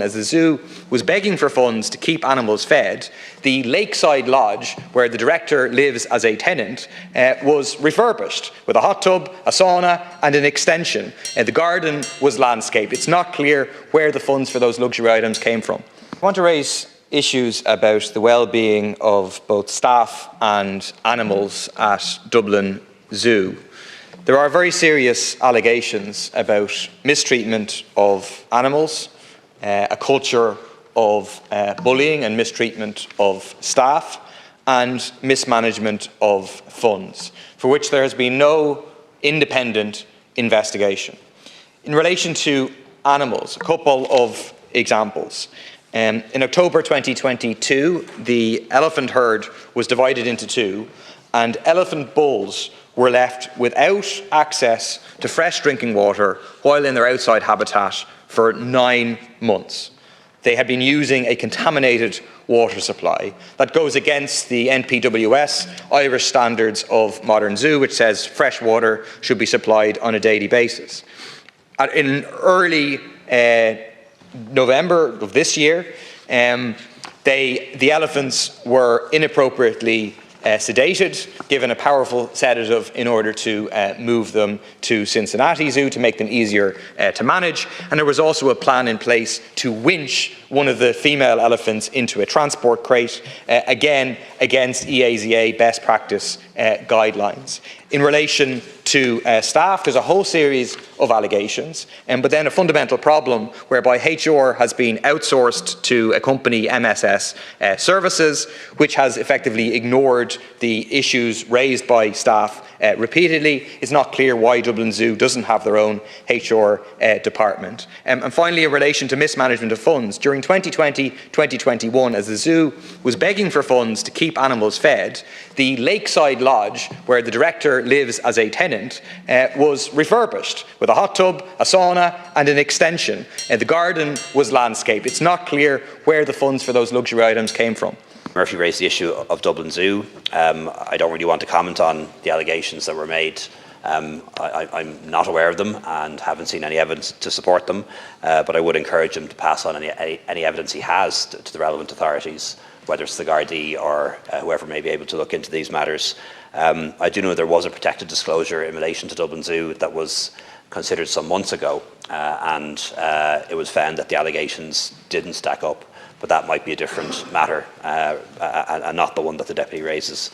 As the zoo was begging for funds to keep animals fed, the lakeside lodge, where the director lives as a tenant, was refurbished with a hot tub, a sauna and an extension. The garden was landscaped. It's not clear where the funds for those luxury items came from. I want to raise issues about the well-being of both staff and animals at Dublin Zoo. There are very serious allegations about mistreatment of animals, a culture of bullying and mistreatment of staff, and mismanagement of funds, for which there has been no independent investigation. In relation to animals, a couple of examples. In October 2022, the elephant herd was divided into two, and elephant bulls were left without access to fresh drinking water while in their outside habitat for 9 months. They had been using a contaminated water supply that goes against the NPWS Irish standards of modern zoo, which says fresh water should be supplied on a daily basis. In early November of this year, the elephants were inappropriately sedated, given a powerful sedative in order to move them to Cincinnati Zoo to make them easier to manage. And there was also a plan in place to winch one of the female elephants into a transport crate, again against EAZA best practice guidelines. In relation to staff, there's a whole series of allegations, but then a fundamental problem whereby HR has been outsourced to a company, MSS Services, which has effectively ignored the issues raised by staff repeatedly. It's not clear why Dublin Zoo doesn't have their own HR department. And finally, in relation to mismanagement of funds, during 2020-2021, as the zoo was begging for funds to keep animals fed, the lakeside lodge, where the director lives as a tenant, was refurbished with a hot tub, a sauna and an extension. The garden was landscaped. It's not clear where the funds for those luxury items came from. Murphy raised the issue of Dublin Zoo. I don't really want to comment on the allegations that were made. I'm not aware of them and haven't seen any evidence to support them, but I would encourage him to pass on any evidence he has to the relevant authorities, whether it's the Gardaí or whoever may be able to look into these matters. I do know there was a protected disclosure in relation to Dublin Zoo that was considered some months ago, and it was found that the allegations didn't stack up, but that might be a different matter and not the one that the Deputy raises.